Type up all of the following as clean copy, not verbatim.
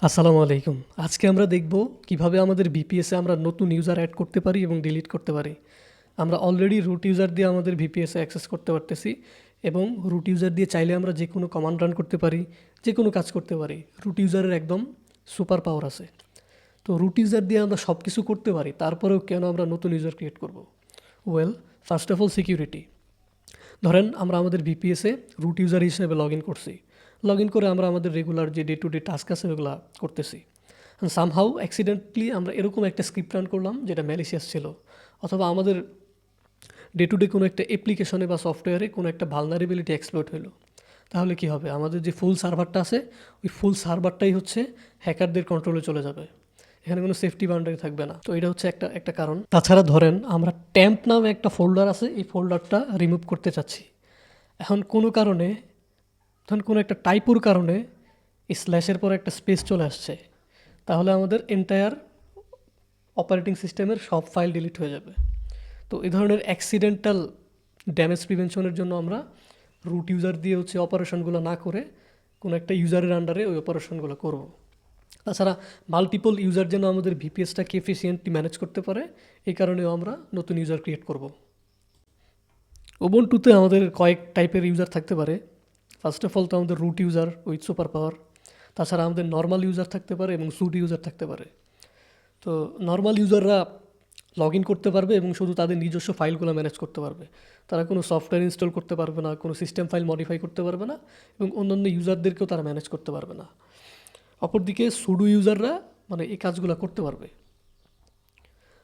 আসসালামু আলাইকুম। আজকে আমরা দেখব কিভাবে আমাদের ভিপিএসে আমরা নতুন ইউজার অ্যাড করতে পারি এবং ডিলিট করতে পারি। আমরা অলরেডি রুট ইউজার দিয়ে আমাদের ভিপিএসে অ্যাক্সেস করতে পারতেছি এবং রুট ইউজার দিয়ে চাইলে আমরা যে কোনো কমান্ড রান করতে পারি, যে কোনো কাজ করতে পারি। রুট ইউজারের একদম সুপার পাওয়ার আছে। তো রুট ইউজার দিয়ে আমরা সব কিছু করতে পারি, তারপরেও কেন আমরা নতুন ইউজার ক্রিয়েট করব? Well, first of all security. ধরেন আমরা আমাদের ভিপিএসে রুট ইউজার হিসেবে লগ ইন করছি। লগ ইন করে আমরা আমাদের রেগুলার যে ডে টু ডে টাস্ক আছে ওগুলো করতেছি। সামহাউ অ্যাক্সিডেন্টলি আমরা এরকম একটা স্ক্রিপ্ট রান করলাম যেটা ম্যালিশিয়াস ছিল, অথবা আমাদের ডে টু ডে কোনো একটা অ্যাপ্লিকেশনে বা সফটওয়্যারে কোনো একটা ভালনারেবিলিটি এক্সপ্লয়েট হলো। তাহলে কি হবে? আমাদের যে ফুল সার্ভারটা আছে ওই ফুল সার্ভারটাই হচ্ছে হ্যাকারদের কন্ট্রোলে চলে যাবে। এখানে কোনো সেফটি বাউন্ডারি থাকবে না। তো এটা হচ্ছে একটা একটা কারণ। তাছাড়া ধরেন আমরা ট্যাম্প নামে একটা ফোল্ডার আছে, এই ফোল্ডারটা রিমুভ করতে চাচ্ছি। এখন কোনো কারণে, ধরুন কোনো একটা টাইপুর কারণে স্ল্যাশের পর একটা স্পেস চলে আসছে, তাহলে আমাদের এন্টায়ার অপারেটিং সিস্টেমের সব ফাইল ডিলিট হয়ে যাবে। তো এই ধরনের অ্যাক্সিডেন্টাল ড্যামেজ প্রিভেনশনের জন্য আমরা রুট ইউজার দিয়ে হচ্ছে অপারেশনগুলো না করে কোনো একটা ইউজারের আন্ডারে ওই অপারেশনগুলো করব। তাছাড়া মাল্টিপল ইউজার যেন আমাদের ভিপিএসটাকে এফিসিয়েন্টলি ম্যানেজ করতে পারে, এই কারণেও আমরা নতুন ইউজার ক্রিয়েট করব। উবুন্টুতে আমাদের কয়েক টাইপের ইউজার থাকতে পারে। ফার্স্ট অফ অল তো আমাদের root user with super power. তাছাড়া আমাদের নর্মাল ইউজার থাকতে পারে এবং সুট ইউজার থাকতে পারে। তো নর্মাল ইউজাররা লগ ইন করতে পারবে এবং শুধু তাদের নিজস্ব ফাইলগুলো ম্যানেজ করতে পারবে। তারা কোনো সফটওয়্যার ইনস্টল করতে পারবে না, কোনো সিস্টেম ফাইল মডিফাই করতে পারবে না এবং অন্যান্য ইউজারদেরকেও তারা ম্যানেজ করতে পারবে না। অপরদিকে সুডো ইউজাররা মানে এই কাজগুলো করতে পারবে।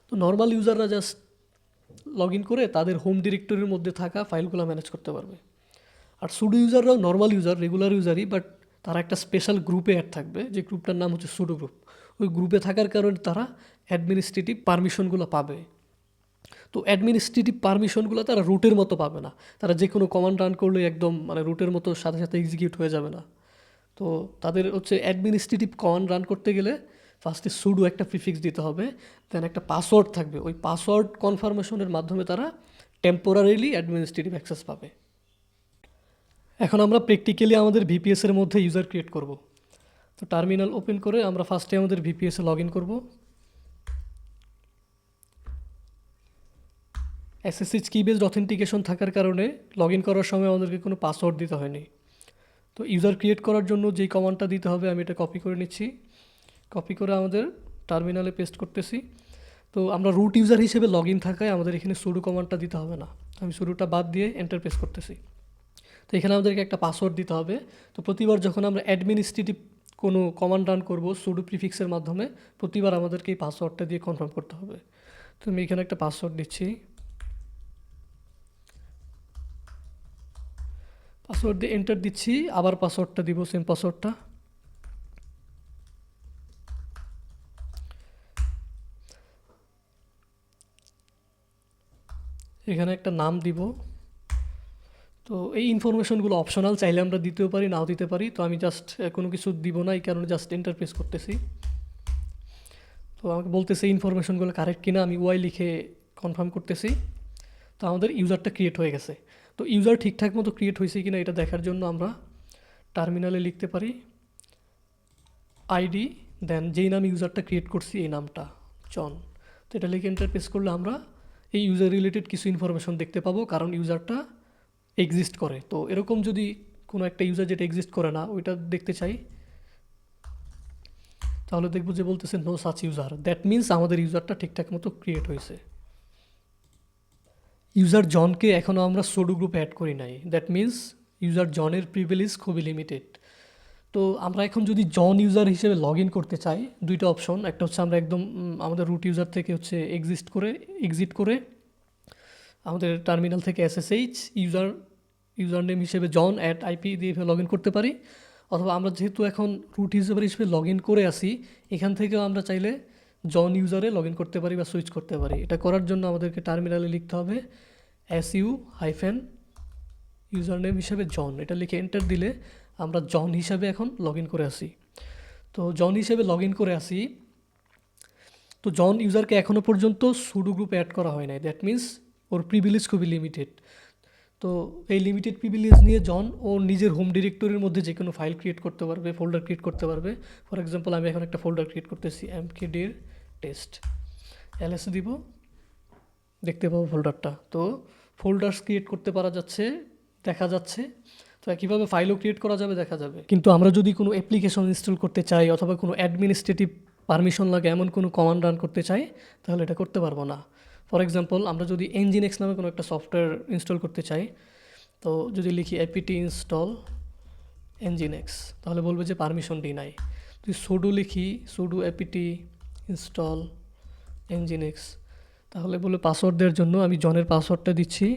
তো নর্মাল ইউজাররা জাস্ট লগ ইন করে তাদের হোম ডিরেক্টরির মধ্যে থাকা ফাইলগুলো ম্যানেজ করতে পারবে। আর সুডো ইউজাররাও নর্মাল ইউজার, রেগুলার ইউজারই, বাট তারা একটা স্পেশাল গ্রুপে অ্যাড থাকবে, যে গ্রুপটার নাম হচ্ছে সুডো গ্রুপ। ওই গ্রুপে থাকার কারণে তারা অ্যাডমিনিস্ট্রেটিভ পারমিশনগুলো পাবে। তো অ্যাডমিনিস্ট্রেটিভ পারমিশনগুলো তারা রুটের মতো পাবে না। তারা যে কোনো কমান্ড রান করলে একদম মানে রুটের মতো সাথে সাথে এক্সিকিউট হয়ে যাবে না। তো তাদের হচ্ছে অ্যাডমিনিস্ট্রেটিভ কমান্ড রান করতে গেলে ফার্স্টে সুডো একটা প্রিফিক্স দিতে হবে, দেন একটা পাসওয়ার্ড থাকবে। ওই পাসওয়ার্ড কনফার্মেশনের মাধ্যমে তারা টেম্পোরারিলি অ্যাডমিনিস্ট্রেটিভ অ্যাক্সেস পাবে। এখন আমরা প্র্যাকটিক্যালি আমাদের ভিপিএসের মধ্যে ইউজার ক্রিয়েট করব। তো টার্মিনাল ওপেন করে আমরা ফার্স্টে আমাদের ভিপিএসে লগ ইন করবো। এসএসএইচ কি বেসড অথেন্টিকেশন থাকার কারণে লগ ইন করার সময় আমাদেরকে কোনো পাসওয়ার্ড দিতে হয়নি। তো ইউজার ক্রিয়েট করার জন্য যেই কমান্ডটা দিতে হবে আমি এটা কপি করে নিচ্ছি। কপি করে আমাদের টার্মিনালে পেস্ট করতেছি। তো আমরা রুট ইউজার হিসেবে লগ ইন থাকায় আমাদের এখানে সুডো কমান্ডটা দিতে হবে না। আমি সুডোটা বাদ দিয়ে এন্টার প্রেস করতেছি। তো এখানে আমাদেরকে একটা পাসওয়ার্ড দিতে হবে। তো প্রতিবার যখন আমরা অ্যাডমিনিস্ট্রেটিভ কোনো কমান্ড রান করবো সুডো প্রিফিক্সের মাধ্যমে, প্রতিবার আমাদেরকে এই পাসওয়ার্ডটা দিয়ে কনফার্ম করতে হবে। তো আমি এখানে একটা পাসওয়ার্ড দিচ্ছি। পাসওয়ার্ড দিয়ে এন্টার দিচ্ছি, আবার পাসওয়ার্ডটা দিব, সেম পাসওয়ার্ডটা। এখানে একটা নাম দিব। তো এই ইনফরমেশনগুলো অপশনাল, চাইলে আমরা দিতেও পারি, নাও দিতে পারি। তো আমি জাস্ট কোনো কিছু দিব না, এই কারণে জাস্ট এন্টার প্রেস করতেছি। তো আমাকে বলতেছে ইনফরমেশনগুলো কারেক্ট কিনা, আমি ওয়াই লিখে কনফার্ম করতেছি। তো আমাদের ইউজারটা ক্রিয়েট হয়ে গেছে। তো ইউজার ঠিকঠাক মতো ক্রিয়েট হয়েছে কিনা এটা দেখার জন্য আমরা টার্মিনালে লিখতে পারি আইডি, দেন যেই নাম ইউজারটা ক্রিয়েট করছি এই নামটা জন। তো এটা লিখে এন্টার প্রেস করলে আমরা এই ইউজার রিলেটেড কিছু ইনফরমেশন দেখতে পাবো, কারণ ইউজারটা এক্সিস্ট করে। তো এরকম যদি কোনো একটা ইউজার যেটা এক্সিস্ট করে না ওইটা দেখতে চাই, তাহলে দেখবো যে বলতেছে no such user. That means আমাদের ইউজারটা ঠিকঠাক মতো ক্রিয়েট হয়েছে। ইউজার জনকে এখনও আমরা সুডো গ্রুপে অ্যাড করি নাই। দ্যাট মিনস ইউজার জনের প্রিভিলেজ খুবই লিমিটেড। তো আমরা এখন যদি জন ইউজার হিসেবে লগ ইন করতে চাই, দুইটা অপশন। একটা হচ্ছে আমরা একদম আমাদের রুট ইউজার থেকে হচ্ছে এক্সিট করে আমাদের টার্মিনাল থেকে এসএসএইচ ইউজার নেম হিসেবে জন @IP দিয়ে লগ ইন করতে পারি, অথবা আমরা যেহেতু এখন রুট ইউজার হিসেবে লগ ইন করে আসি, এখান থেকেও আমরা চাইলে জন ইউজারে লগ ইন করতে পারি বা সুইচ করতে পারি। এটা করার জন্য আমাদেরকে টার্মিনালে লিখতে হবে ইউজার নেম হিসেবে জন। এটা লিখে এন্টার দিলে আমরা জন হিসাবে এখন লগ ইন করে আসি। তো জন হিসেবে লগ ইন করে আসি। তো জন ইউজারকে এখনও পর্যন্ত সুডো গ্রুপে অ্যাড করা হয় নাই। দ্যাট মিনস ওর প্রিভিলেজ খুবই লিমিটেড। তো এই লিমিটেড প্রিভিলেজ নিয়ে জন ও নিজের হোম ডিরেক্টরির মধ্যে যে কোনো ফাইল ক্রিয়েট করতে পারবে, ফোল্ডার ক্রিয়েট করতে পারবে। ফর এক্সাম্পল আমি এখন একটা ফোল্ডার ক্রিয়েট করতেছি mkdir টেস্ট, ls দিব, দেখতে পাবো ফোল্ডারটা। তো ফোল্ডার্স ক্রিয়েট করতে পারা যাচ্ছে, দেখা যাচ্ছে। তো কীভাবে ফাইলও ক্রিয়েট করা যাবে দেখা যাবে। কিন্তু আমরা যদি কোনো অ্যাপ্লিকেশন ইনস্টল করতে চাই অথবা কোনো অ্যাডমিনিস্ট্রেটিভ পারমিশন লাগে এমন কোনো কমান্ড রান করতে চাই, তাহলে এটা করতে পারবো না। ফর এক্সাম্পল আমরা যদি nginx নামে কোনো একটা সফটওয়্যার ইনস্টল করতে চাই, তো যদি লিখি apt install nginx, তাহলে বলবে যে পারমিশন নাই। যদি sudo লিখি sudo apt install nginx, তাহলে বলে পাসওয়ার্ড দেওয়ার জন্য আমি জনের পাসওয়ার্ডটা দিচ্ছি,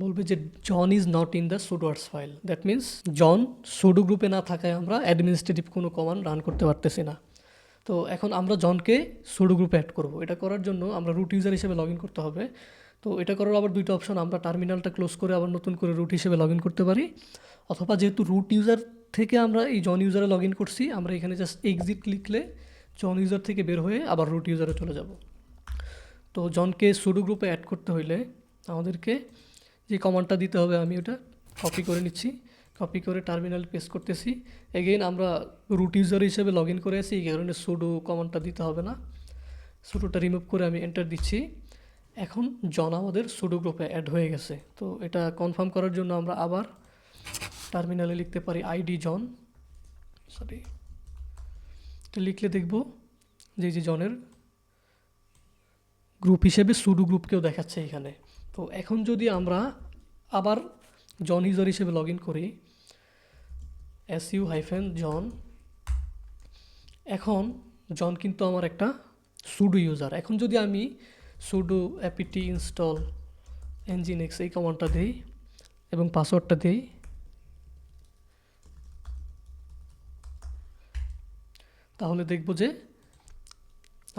বলবে যে John is not in the sudoers file. That means John sudo গ্রুপে না থাকায় আমরা অ্যাডমিনিস্ট্রেটিভ কোনো কমান্ড রান করতে পারতেছি না। তো এখন আমরা জনকে সুডো গ্রুপে অ্যাড করব। এটা করার জন্য আমরা রুট ইউজার হিসেবে লগ ইন করতে হবে। তো এটা করার আবার দুইটা অপশন, আমরা টার্মিনালটা ক্লোজ করে আবার নতুন করে রুট হিসেবে লগ ইন করতে পারি, অথবা যেহেতু রুট ইউজার থেকে আমরা এই জন ইউজারে লগ ইন করছি, আমরা এখানে জাস্ট এক্সিট লিখলে জন ইউজার থেকে বের হয়ে আবার রুট ইউজারে চলে যাব। তো জনকে সুডো গ্রুপে অ্যাড করতে হইলে আমাদেরকে যে কমান্ডটা দিতে হবে আমি ওটা কপি করে নিচ্ছি, কপি করে টার্মিনাল পেস্ট করতেছি। এগেইন আমরা রুট ইউজার হিসেবে লগ ইন করে আছি, এই কারণে সুডো কমান্ডটা দিতে হবে না। সুডোটা রিমুভ করে আমি এন্টার দিচ্ছি। এখন জন আমাদের সুডো গ্রুপে অ্যাড হয়ে গেছে। তো এটা কনফার্ম করার জন্য আমরা আবার টার্মিনালে লিখতে পারি আইডি জন, সরি, তো লিখলে দেখব যে এই যে জনের গ্রুপ হিসেবে সুডো গ্রুপকেও দেখাচ্ছে এখানে। তো এখন যদি আমরা আবার জন ইউজার হিসেবে লগ ইন করি su-jon, এখন জন কিন্তু আমার একটা সুডো ইউজার। এখন যদি আমি sudo apt install nginx এই কমান্ডটা দিই এবং পাসওয়ার্ডটা দিই, তাহলে দেখব যে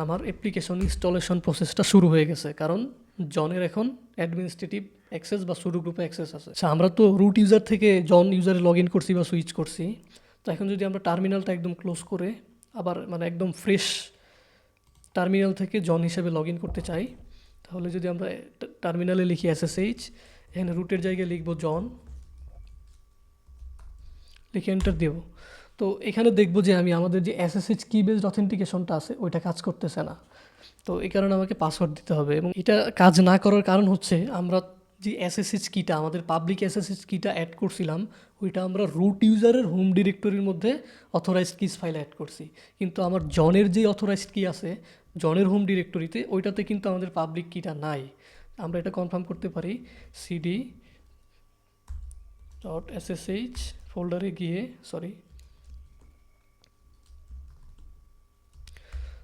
আমার অ্যাপ্লিকেশন ইনস্টলেশন প্রসেসটা শুরু হয়ে গেছে, কারণ জনের এখন অ্যাডমিনিস্ট্রেটিভ অ্যাক্সেস বা সুডো গ্রুপে অ্যাক্সেস আছে। আচ্ছা, আমরা তো রুট ইউজার থেকে জন ইউজারে লগ ইন করছি বা সুইচ করছি। তো এখন যদি আমরা টার্মিনালটা একদম ক্লোজ করে আবার মানে একদম ফ্রেশ টার্মিনাল থেকে জন হিসেবে লগ ইন করতে চাই, তাহলে যদি আমরা টার্মিনালে লিখি ssh, এখানে রুটের জায়গায় লিখব জন, লিখে এন্টার দেব। তো এখানে দেখব যে আমি আমাদের যে SSH কি বেসড অথেন্টিকেশনটা আছে ওইটা কাজ করতেছে না। তো এই কারণে আমাকে পাসওয়ার্ড দিতে হবে, এবং এটা কাজ না করার কারণ হচ্ছে আমরা যে SSH কিটা আমাদের পাবলিক SSH কিটা অ্যাড করছিলাম ওইটা আমরা রুট ইউজারের হোম ডিরেক্টরির মধ্যে অথরাইজড কিস ফাইল অ্যাড করছি, কিন্তু আমার জনের যে অথরাইজড কি আছে জনের হোম ডিরেক্টরিতে ওইটাতে কিন্তু আমাদের পাবলিক কিটা নাই। আমরা এটা কনফার্ম করতে পারি cd.ssh ফোল্ডারে গিয়ে,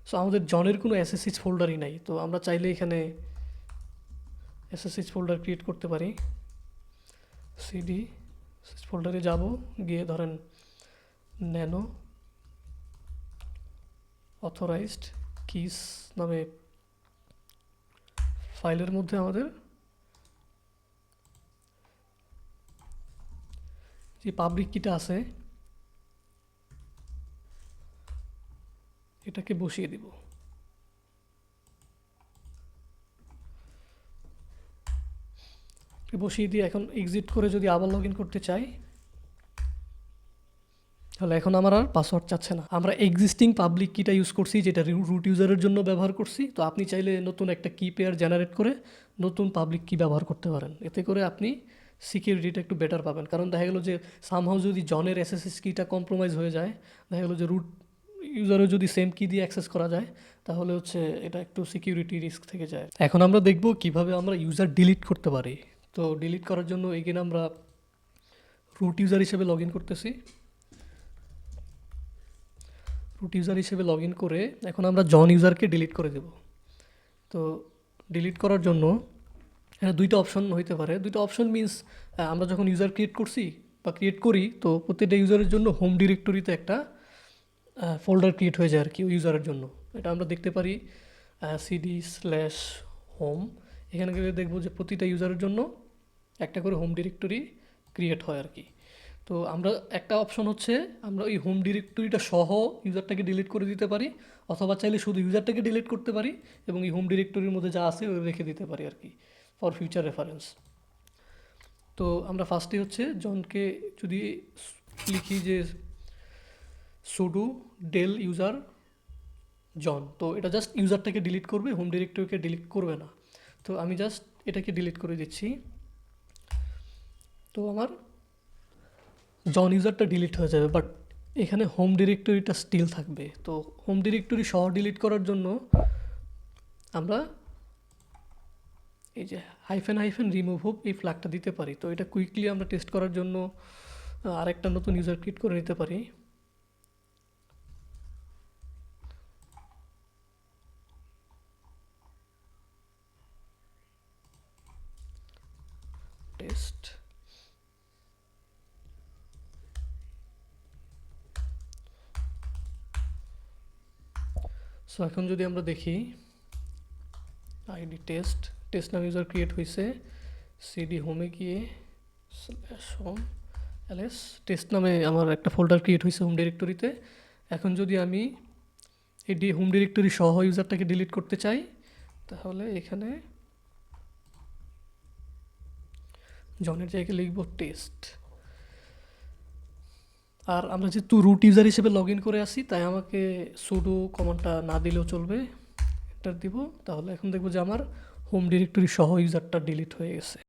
সো আমাদের জনের কোনো SSH ফোল্ডারই নাই। তো আমরা চাইলে এখানে SSH ফোল্ডার ক্রিয়েট করতে পারি। cd ফোল্ডারে যাব, গিয়ে ধরেন ন্যানো অথরাইজড কিস নামে ফাইলের মধ্যে আমাদের যে পাবলিক কিটা আছে এটাকে বসিয়ে দিব। বসিয়ে দিয়ে এখন এক্সিট করে যদি আবার লগ ইন করতে চাই, তাহলে এখন আমার আর পাসওয়ার্ড চাচ্ছে না। আমরা এক্সিস্টিং পাবলিক কিটা ইউজ করছি যেটা রুট ইউজারের জন্য ব্যবহার করছি। তো আপনি চাইলে নতুন একটা কি পেয়ার জেনারেট করে নতুন পাবলিক কি ব্যবহার করতে পারেন, এতে করে আপনি সিকিউরিটিটা একটু বেটার পাবেন। কারণ দেখা গেলো যে সামহাও যদি জনের SSH কিটা কম্প্রোমাইজ হয়ে যায়, দেখা গেলো যে রুট ইউজারও যদি সেম কি দিয়ে অ্যাক্সেস করা যায়, তাহলে হচ্ছে এটা একটু সিকিউরিটি রিস্ক থেকে যায়। এখন আমরা দেখব কিভাবে আমরা ইউজার ডিলিট করতে পারি। তো ডিলিট করার জন্য এখানে আমরা রুট ইউজার হিসেবে লগ ইন করতেছি। রুট ইউজার হিসেবে লগ ইন করে এখন আমরা জন ইউজারকে ডিলিট করে দেব। তো ডিলিট করার জন্য এখানে দুইটা অপশন হইতে পারে। দুইটা অপশন মিনস আমরা যখন ইউজার ক্রিয়েট করছি বা ক্রিয়েট করি, তো প্রত্যেকটা ইউজারের জন্য হোম ডিরেক্টরিতে একটা ফোল্ডার ক্রিয়েট হয়ে যায় আর কি ইউজারের জন্য। এটা আমরা দেখতে পারি cd/home, এখানে গেলে দেখবো যে প্রতিটা ইউজারের জন্য একটা করে হোম ডিরেক্টরি ক্রিয়েট হয় আর কি। তো আমরা একটা অপশন হচ্ছে আমরা ওই হোম ডিরেক্টরিটা সহ ইউজারটাকে ডিলিট করে দিতে পারি, অথবা চাইলে শুধু ইউজারটাকে ডিলিট করতে পারি এবং এই হোম ডিরেক্টরির মধ্যে যা আছে ওই রেখে দিতে পারি আর কি, ফর ফিউচার রেফারেন্স। তো আমরা ফার্স্টে হচ্ছে জনকে যদি লিখি যে সুডো ডেল ইউজার জন, তো এটা জাস্ট ইউজারটাকে ডিলিট করবে, হোম ডিরেক্টরিকে ডিলিট করবে না। তো আমি জাস্ট এটাকে ডিলিট করে দিচ্ছি। তো আমার জন ইউজারটা ডিলিট হয়ে যাবে, বাট এখানে হোম ডিরেক্টরিটা স্টিল থাকবে। তো হোম ডিরেক্টরি সহ ডিলিট করার জন্য আমরা এই যে হাইফেন হাইফেন রিমুভ হোপ এই ফ্ল্যাগটা দিতে পারি। তো এটা কুইকলি আমরা টেস্ট করার জন্য আরেকটা নতুন ইউজার ক্রিয়েট করে নিতে পারি। টেস্ট। সো এখন যদি আমরা দেখি আইডি টেস্ট, টেস্ট নাম ইউজার ক্রিয়েট হয়েছে, সিডি হোমে গিয়ে স্ল্যাশ হোম এলএস টেস্ট নামে আমার একটা ফোল্ডার ক্রিয়েট হয়েছে হোম ডিরেক্টরিতে। এখন যদি আমি এই হোম ডিরেক্টরি সহ ইউজারটাকে ডিলিট করতে চাই, তাহলে এখানে জনের জায়গায় লিখব টেস্ট। আর আমরা যেহেতু রুট ইউজার হিসেবে লগ ইন করে আসি, তাই আমাকে সুডো কমান্ডটা না দিলেও চলবে, এন্টার দিব। তাহলে এখন দেখবো যে আমার হোম ডিরেক্টরি সহ ইউজারটা ডিলিট হয়ে গেছে।